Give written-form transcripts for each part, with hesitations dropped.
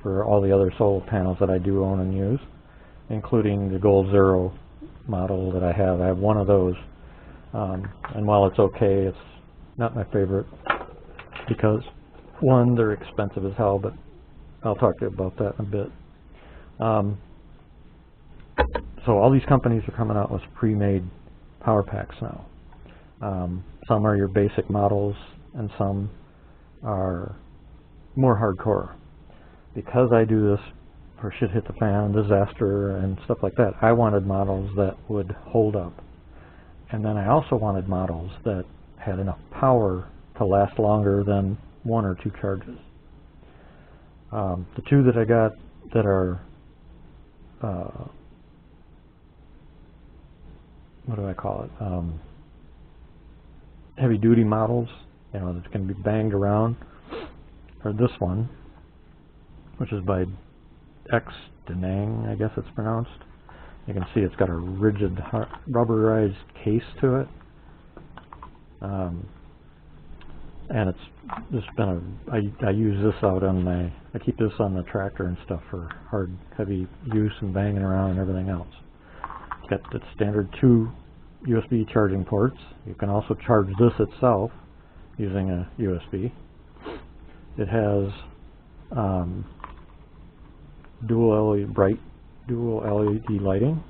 for all the other solar panels that I do own and use, including the Gold Zero model that I have. I have one of those, and while it's okay, it's not my favorite because, one, they're expensive as hell, but I'll talk to you about that in a bit. So all these companies are coming out with pre-made power packs now. Some are your basic models, and some are more hardcore. Because I do this for shit hit the fan, disaster, and stuff like that, I wanted models that would hold up. And then I also wanted models that had enough power to last longer than 1 or 2 charges. The two that I got that are, what do I call it? Heavy duty models, you know, that can be banged around, are this one, which is by Danang, I guess it's pronounced. You can see it's got a rigid rubberized case to it. And it's just been I use this out on I keep this on the tractor and stuff for hard, heavy use and banging around and everything else. It's got the standard 2 USB charging ports. You can also charge this itself using a USB. It has dual LED lighting,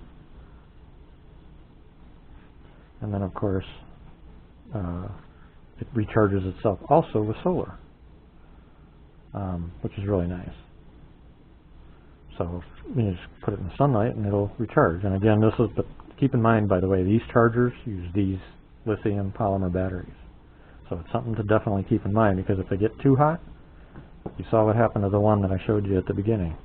and then of course it recharges itself also with solar, which is really nice. So you just put it in the sunlight and it'll recharge. And again, this is, but keep in mind, by the way, these chargers use these lithium polymer batteries. So it's something to definitely keep in mind, because if they get too hot, you saw what happened to the one that I showed you at the beginning.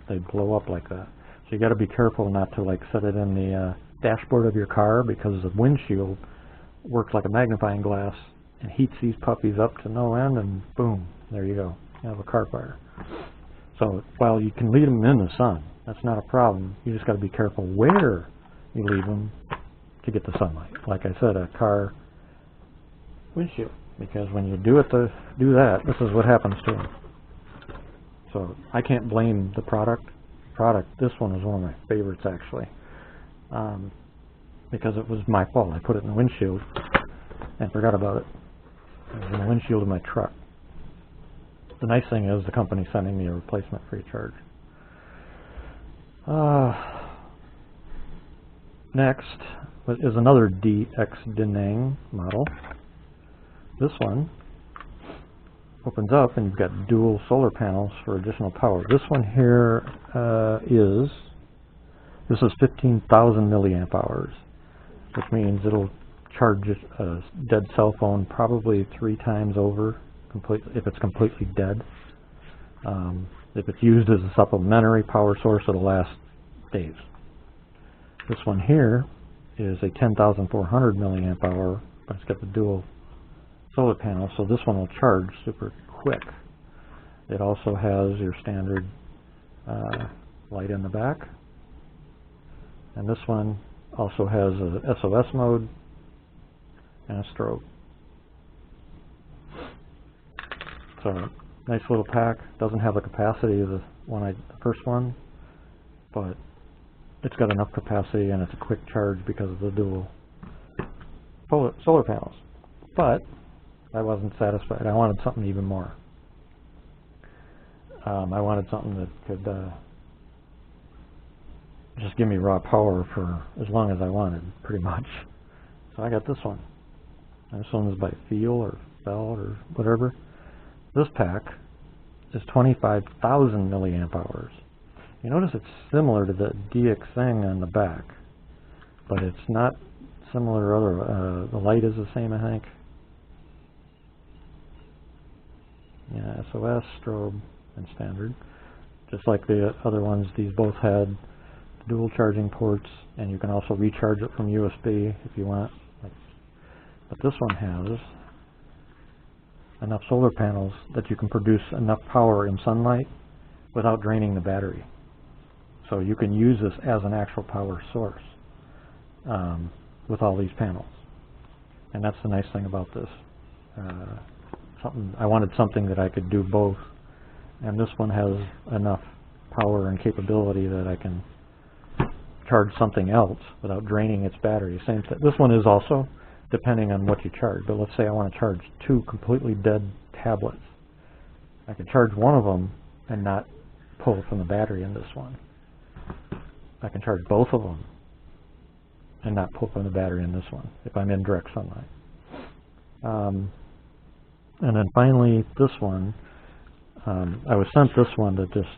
They blow up like that. So you got to be careful not to like set it in the dashboard of your car, because the windshield works like a magnifying glass and heats these puppies up to no end, and boom, there you go. You have a car fire. So while you can leave them in the sun, that's not a problem. You just got to be careful where you leave them to get the sunlight. Like I said, a car windshield, because when you do that, this is what happens to them. So I can't blame the product. This one was one of my favorites, actually, because it was my fault. I put it in the windshield and forgot about it. It was in the windshield of my truck. The nice thing is the company's sending me a replacement free of charge. Next is another Danang model. This one opens up and you've got dual solar panels for additional power. This one here this is 15,000 milliamp hours, which means it'll charge a dead cell phone probably 3 times over if it's completely dead. If it's used as a supplementary power source, it'll last days. This one here is a 10,400 milliamp hour, but it's got the dual solar panel, so this one will charge super quick. It also has your standard light in the back, and this one also has a SOS mode and a strobe. So nice little pack. Doesn't have the capacity of the first one, but it's got enough capacity and it's a quick charge because of the dual solar panels. But I wasn't satisfied. I wanted something even more. I wanted something that could just give me raw power for as long as I wanted, pretty much. So I got this one. And this one is by Feel or Bell or whatever. This pack is 25,000 milliamp hours. You notice it's similar to the DX thing on the back, but it's not similar to other. The light is the same, I think. Yeah, SOS, strobe, and standard. Just like the other ones, these both had dual charging ports, and you can also recharge it from USB if you want. But this one has enough solar panels that you can produce enough power in sunlight without draining the battery. So you can use this as an actual power source with all these panels. And that's the nice thing about this. I wanted something that I could do both and this one has enough power and capability that I can charge something else without draining its battery. Same thing. This one is also depending on what you charge, but let's say I want to charge 2 completely dead tablets. I can charge one of them and not pull from the battery in this one. I can charge both of them and not pull from the battery in this one if I'm in direct sunlight. And then finally this one, I was sent this one to just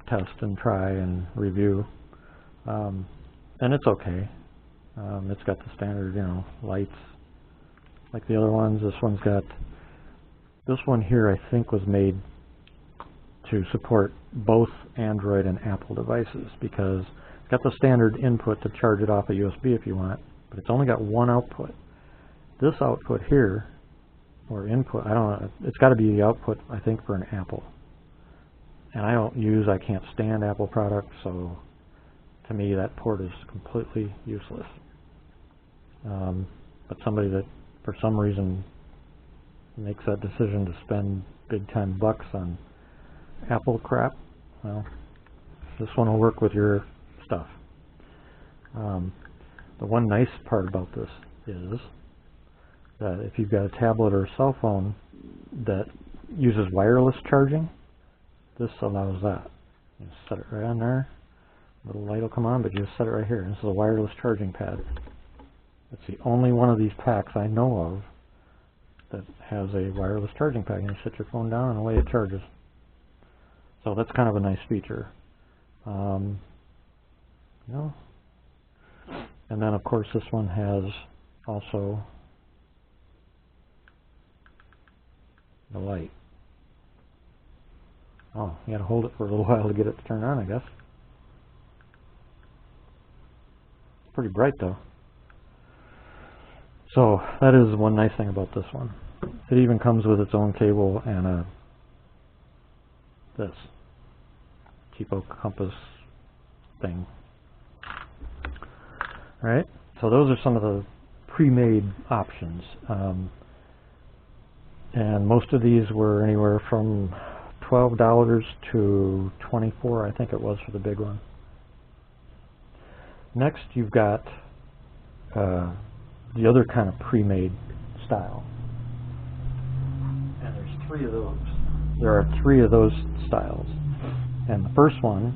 test and try and review, and it's okay. It's got the standard, you know, lights like the other ones. This one's got, this one here I think was made to support both Android and Apple devices, because it's got the standard input to charge it off a USB if you want, but it's only got one output. This output here, or input, I don't know, it's got to be the output, I think, for an Apple. And I can't stand Apple products, so to me that port is completely useless. But somebody that for some reason makes that decision to spend big time bucks on Apple crap, well, this one will work with your stuff. The one nice part about this is that if you've got a tablet or a cell phone that uses wireless charging, this allows that. You set it right on there, little light will come on, but you just set it right here. This is a wireless charging pad. It's the only one of these packs I know of that has a wireless charging pad. You set your phone down and away it charges. So that's kind of a nice feature. You know. And then of course this one has also the light. Oh, you gotta hold it for a little while to get it to turn on, I guess. Pretty bright though. So that is one nice thing about this one. It even comes with its own cable and this cheapo compass thing. Right? So those are some of the pre-made options. And most of these were anywhere from $12 to $24, I think it was, for the big one. Next you've got the other kind of pre-made style. And there's 3 of those. There are 3 of those styles. And the first one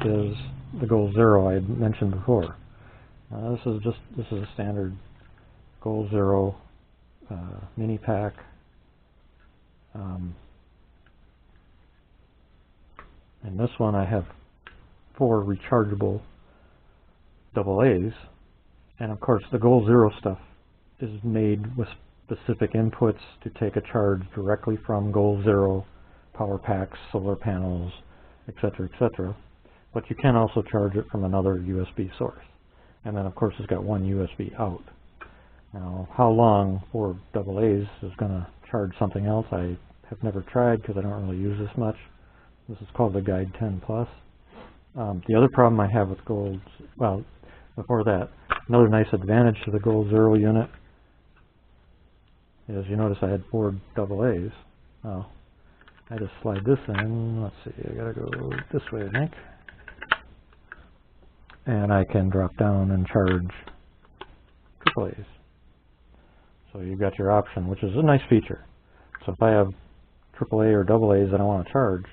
is the Goal Zero I had mentioned before. This is a standard Goal Zero mini pack. And this one I have 4 rechargeable AA's. And of course the Goal Zero stuff is made with specific inputs to take a charge directly from Goal Zero power packs, solar panels, etc., etc. But you can also charge it from another USB source. And then of course it's got one USB out. Now how long 4 AA's is going to charge something else I have never tried, because I don't really use this much. This is called the Guide 10 Plus. The other problem I have with Goal, well, before that, another nice advantage to the Goal Zero unit is, you notice I had 4 AA's. Oh, I just slide this in. Let's see, I gotta go this way, I think. And I can drop down and charge AA's. So you've got your option, which is a nice feature. So if I have AAA or AA's that I want to charge,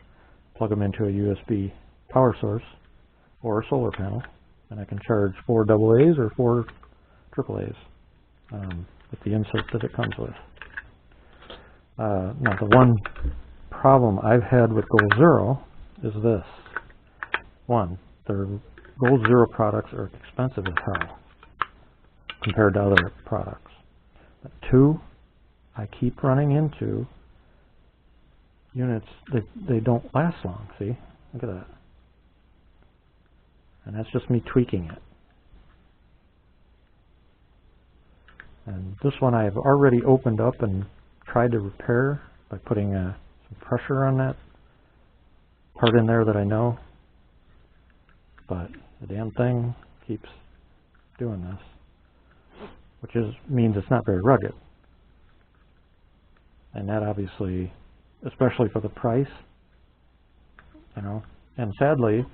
plug them into a USB power source or a solar panel, and I can charge 4 AA's or 4 AA's with the insert that it comes with. Now the one problem I've had with Goal Zero is this. 1, their Goal Zero products are expensive as hell compared to other products. But 2, I keep running into units that they don't last long. See? Look at that. And that's just me tweaking it. And this one I've already opened up and tried to repair by putting some pressure on that part in there that I know. But the damn thing keeps doing this, which means it's not very rugged. And that obviously, especially for the price, you know. And sadly,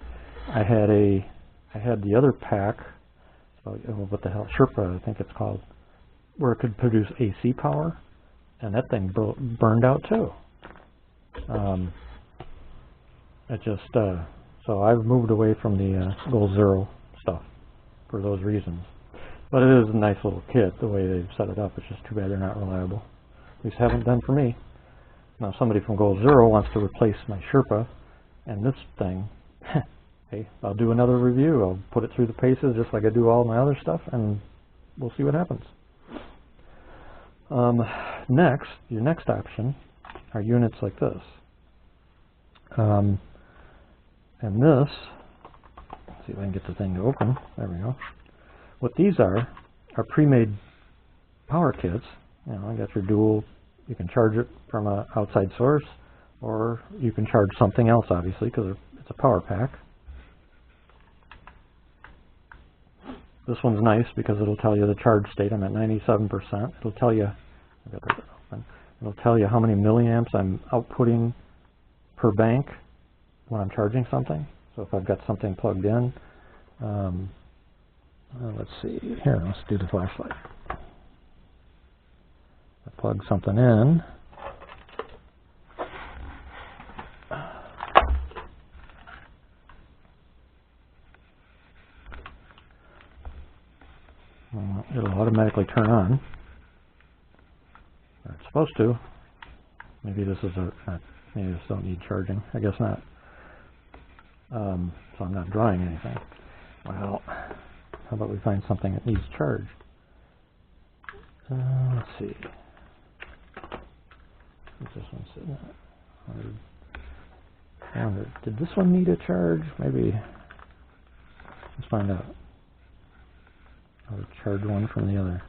I had the other pack, what the hell, Sherpa, I think it's called, where it could produce AC power, and that thing burned out too. It just, so I've moved away from the Gold Zero stuff for those reasons. But it is a nice little kit, the way they've set it up. It's just too bad they're not reliable. At least haven't done for me. Now, if somebody from Gold Zero wants to replace my Sherpa and this thing, hey, I'll do another review. I'll put it through the paces just like I do all my other stuff, and we'll see what happens. Next, your next option are units like this. And this, let's see if I can get the thing to open. There we go. What these are pre-made power kits. You know, I got your dual. You can charge it from an outside source, or you can charge something else, obviously, because it's a power pack. This one's nice because it'll tell you the charge state. I'm at 97%. It'll tell you, I've got that open. It'll tell you how many milliamps I'm outputting per bank when I'm charging something. So if I've got something plugged in, let's see, here, let's do the flashlight. I plug something in. It'll automatically turn on. Or it's supposed to. Maybe this is maybe this don't need charging. I guess not. So I'm not drawing anything. Well, how about we find something that needs charge? Let's see. What's this one sitting at? 100. Did this one need a charge? Maybe. Let's find out. I'll charge one from the other.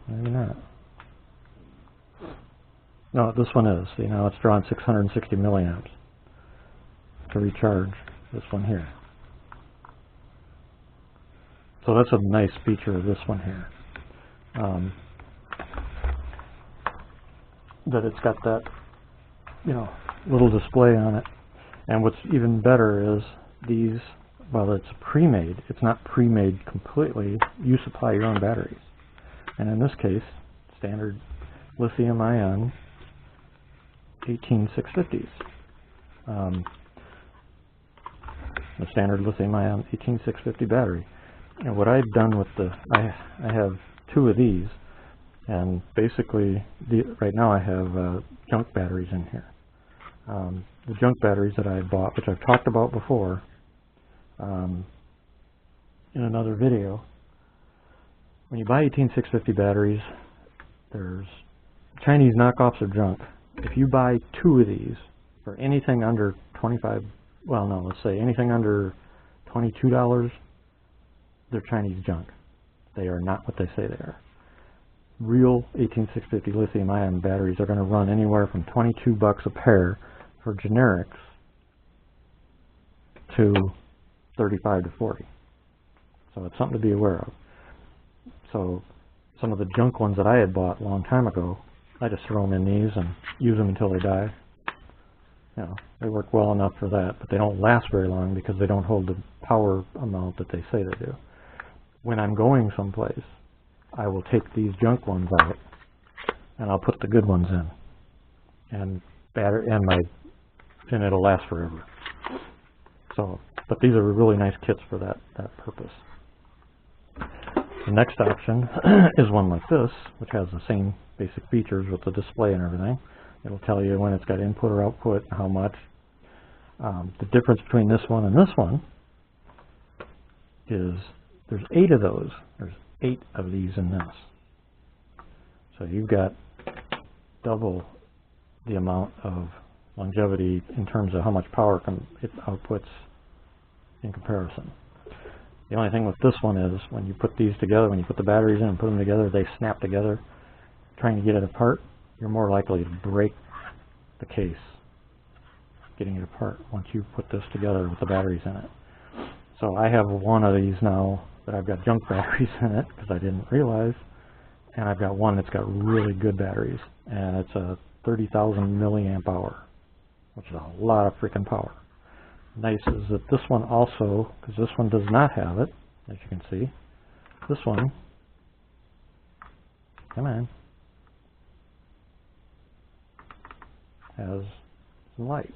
Maybe not. No, this one is. See, now it's drawing 660 milliamps to recharge this one here. So that's a nice feature of this one here. That it's got that, you know, little display on it. And what's even better is these, well, it's pre-made. It's not pre-made completely. You supply your own batteries. And in this case, standard lithium-ion 18650s. The standard lithium-ion 18650 battery. And what I've done with I have two of these, and basically right now I have junk batteries in here. The junk batteries that I bought, which I've talked about before in another video. When you buy 18650 batteries, there's Chinese knockoffs are junk. If you buy two of these for anything under 25, well, no, let's say anything under $22, they're Chinese junk. They are not what they say they are. Real 18650 lithium-ion batteries are going to run anywhere from $22 a pair for generics to 35 to 40. So it's something to be aware of. So some of the junk ones that I had bought a long time ago, I just throw them in these and use them until they die. You know, they work well enough for that, but they don't last very long because they don't hold the power amount that they say they do. When I'm going someplace, I will take these junk ones out and I'll put the good ones in, and it'll last forever. So, but these are really nice kits for that purpose. The next option is one like this, which has the same basic features with the display and everything. It'll tell you when it's got input or output, how much. The difference between this one and this one is there's 8 of those. There's 8 of these in this. So you've got double the amount of longevity in terms of how much power it outputs in comparison. The only thing with this one is when you put these together, when you put the batteries in and put them together, they snap together. Trying to get it apart, you're more likely to break the case getting it apart once you put this together with the batteries in it. So I have one of these now but I've got junk batteries in it because I didn't realize, and I've got one that's got really good batteries, and it's a 30,000 milliamp hour, which is a lot of freaking power. Nice is that this one also, because this one does not have it, as you can see, this one, come on, has some light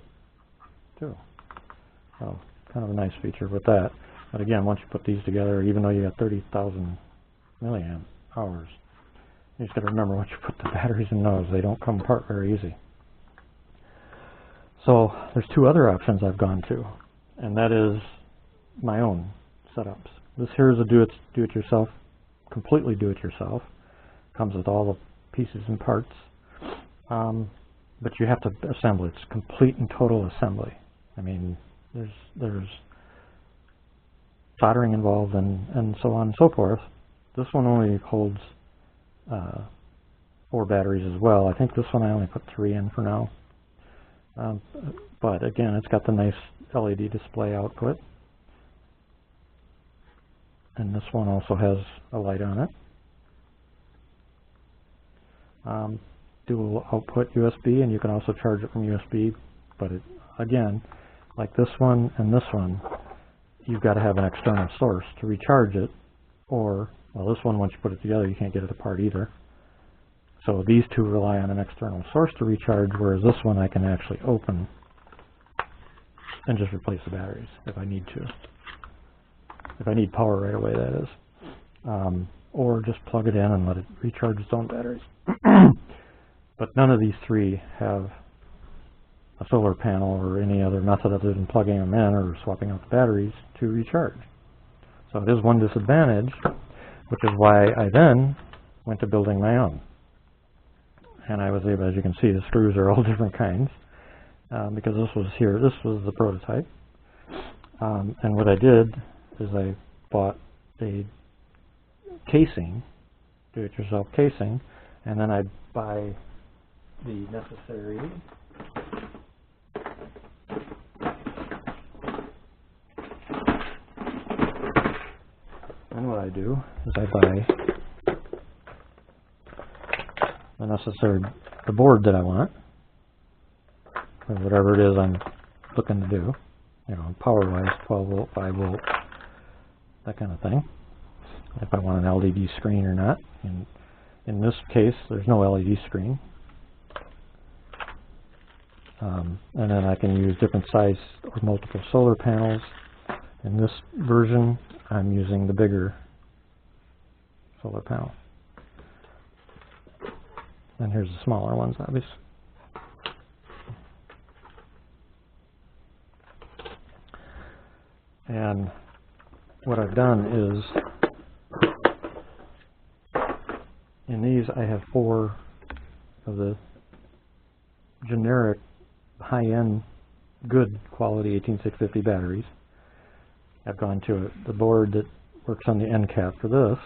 too. So kind of a nice feature with that. But again, once you put these together, even though you got 30,000 milliamp hours, you just got to remember once you put the batteries in those, they don't come apart very easy. So there's two other options I've gone to, and that is my own setups. This here is a do-it-yourself, completely do-it-yourself. Comes with all the pieces and parts, but you have to assemble it. It's complete and total assembly. I mean, there's soldering involved and so on and so forth. This one only holds 4 batteries as well. I think this one I only put 3 in for now. But again, it's got the nice LED display output. And this one also has a light on it. Dual output USB, and you can also charge it from USB. But it, again, like this one and this one, you've got to have an external source to recharge it. Or, well, this one, once you put it together, you can't get it apart either. So these two rely on an external source to recharge, whereas this one I can actually open and just replace the batteries if I need to. If I need power right away, that is. Or just plug it in and let it recharge its own batteries. But none of these three have a solar panel or any other method other than plugging them in or swapping out the batteries to recharge. So it is one disadvantage, which is why I then went to building my own. And I was able, as you can see, the screws are all different kinds, because this was the prototype. And what I did is I bought a casing, do-it-yourself casing, and then I'd buy the necessary and what I do is I buy the board that I want, or whatever it is I'm looking to do, you know, power-wise, 12 volt, 5 volt, that kind of thing. If I want an LED screen or not. In this case, there's no LED screen. And then I can use different size or multiple solar panels. In this version, I'm using the bigger solar panel. And here's the smaller ones, obviously. And what I've done is, in these I have 4 of the generic high-end good quality 18650 batteries. I've gone to the board that works on the end cap for this,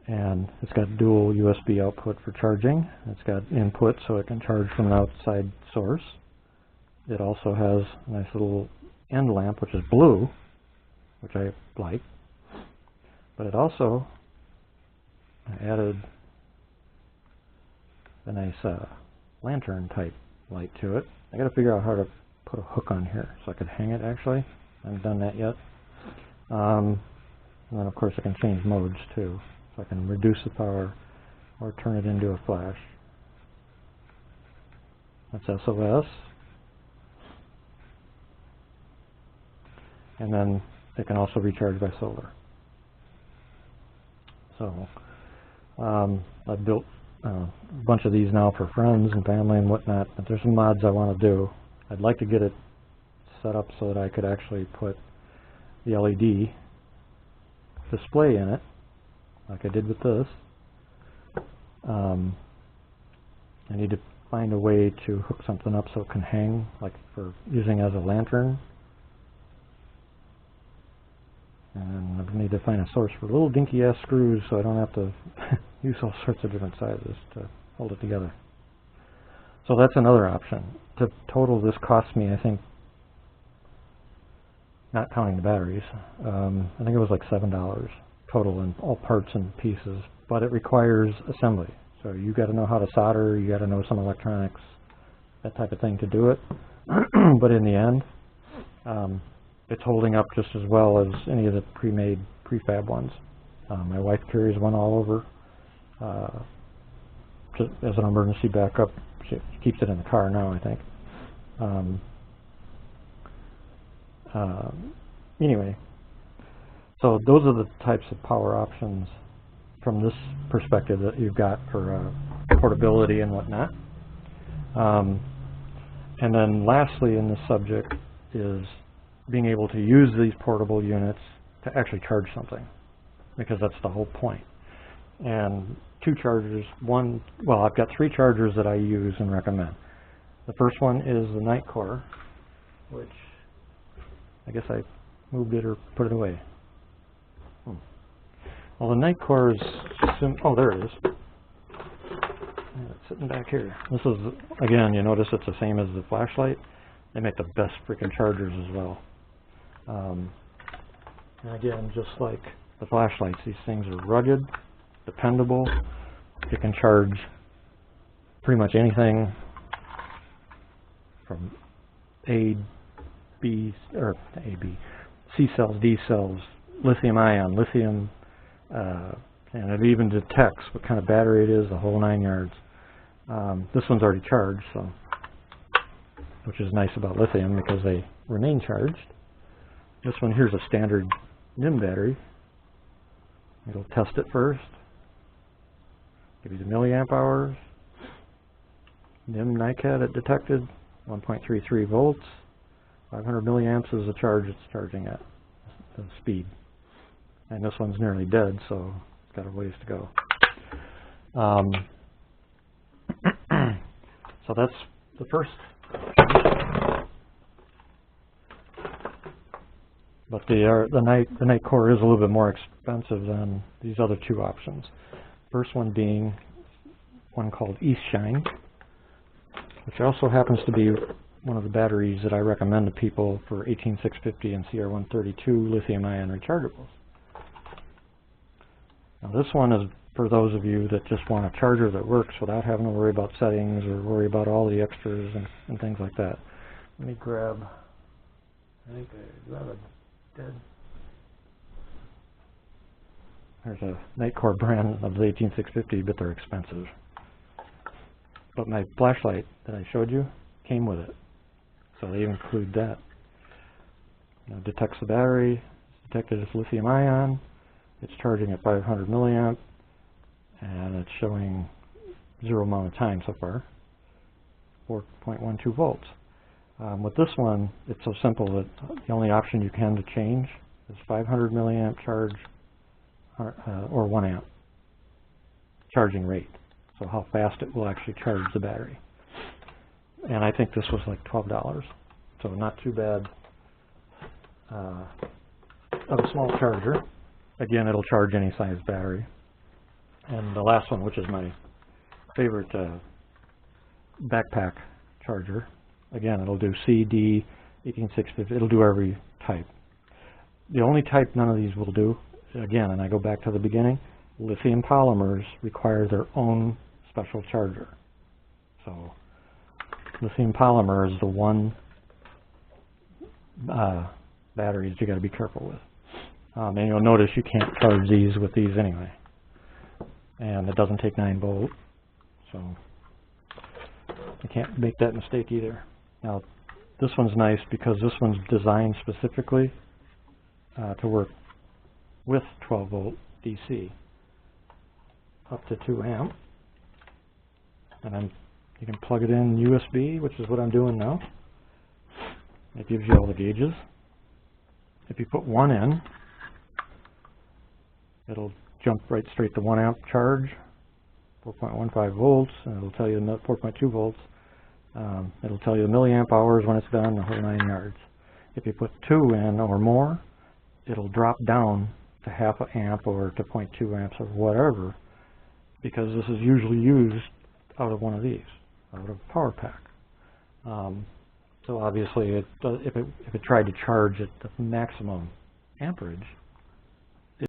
and it's got dual USB output for charging. It's got input so it can charge from an outside source. It also has a nice little end lamp, which is blue, which I like, but it also added a nice lantern type light to it. I got to figure out how to put a hook on here so I could hang it actually. I haven't done that yet. And then of course I can change modes too. So I can reduce the power or turn it into a flash. That's SOS. And then it can also recharge by solar. So I've built a bunch of these now for friends and family and whatnot, but there's some mods I want to do. I'd like to get it set up so that I could actually put the LED display in it, like I did with this. I need to find a way to hook something up so it can hang, like for using as a lantern. And I need to find a source for little dinky ass screws so I don't have to use all sorts of different sizes to hold it together. So that's another option. To total, this cost me, I think, not counting the batteries. I think it was like $7 total in all parts and pieces, but it requires assembly. So you got to know how to solder, you got to know some electronics, that type of thing to do it. But in the end, it's holding up just as well as any of the pre-made prefab ones. My wife carries one all over just as an emergency backup. She keeps it in the car now, I think. Anyway, so those are the types of power options from this perspective that you've got for portability and whatnot. And then lastly in this subject is being able to use these portable units to actually charge something, because that's the whole point. And two chargers, I've got three chargers that I use and recommend. The first one is the Nitecore, which I guess I moved it or put it away. Well, the Nitecore is, oh, there it is. Yeah, it's sitting back here. This is, again, you notice it's the same as the flashlight. They make the best freaking chargers as well. And again, just like the flashlights, these things are rugged, dependable. You can charge pretty much anything from C cells, D cells, lithium ion, lithium, and it even detects what kind of battery it is, the whole 9 yards. This one's already charged, so, which is nice about lithium because they remain charged. This one here's a standard NIM battery. It'll test it first, give you the milliamp hours. NIM NiCad it detected 1.33 volts, 500 milliamps is the charge it's charging at, the speed. And this one's nearly dead, so it's got a ways to go. So that's the first. But the Nitecore is a little bit more expensive than these other two options. First one being one called Eastshine, which also happens to be one of the batteries that I recommend to people for 18650 and CR132 lithium-ion rechargeables. Now this one is for those of you that just want a charger that works without having to worry about settings or worry about all the extras and things like that. Let me grab, I think I got a dead. There's a Nitecore brand of the 18650, but they're expensive. But my flashlight that I showed you came with it. So they include that. Now, detects the battery, it's detected as lithium ion, it's charging at 500 milliamp, and it's showing 0 amount of time so far, 4.12 volts. With this one, it's so simple that the only option you can to change is 500 milliamp charge or 1 amp charging rate. So how fast it will actually charge the battery. And I think this was like $12. So not too bad of a small charger. Again, it'll charge any size battery. And the last one, which is my favorite backpack charger. Again, it'll do C, D, 18650. It'll do every type. The only type none of these will do, again, and I go back to the beginning, lithium polymers require their own special charger. So lithium polymer is the one batteries you got to be careful with. And you'll notice you can't charge these with these anyway. And it doesn't take 9 volt, so you can't make that mistake either. Now, this one's nice because this one's designed specifically to work with 12 volt DC up to 2 amp. And you can plug it in USB, which is what I'm doing now. It gives you all the gauges. If you put one in, it'll jump right straight to 1 amp charge, 4.15 volts, and it'll tell you 4.2 volts. It'll tell you the milliamp hours when it's done, the whole 9 yards. If you put 2 in or more, it'll drop down to half an amp or to 0.2 amps or whatever, because this is usually used out of one of these, out of a power pack. So obviously, if it tried to charge at the maximum amperage,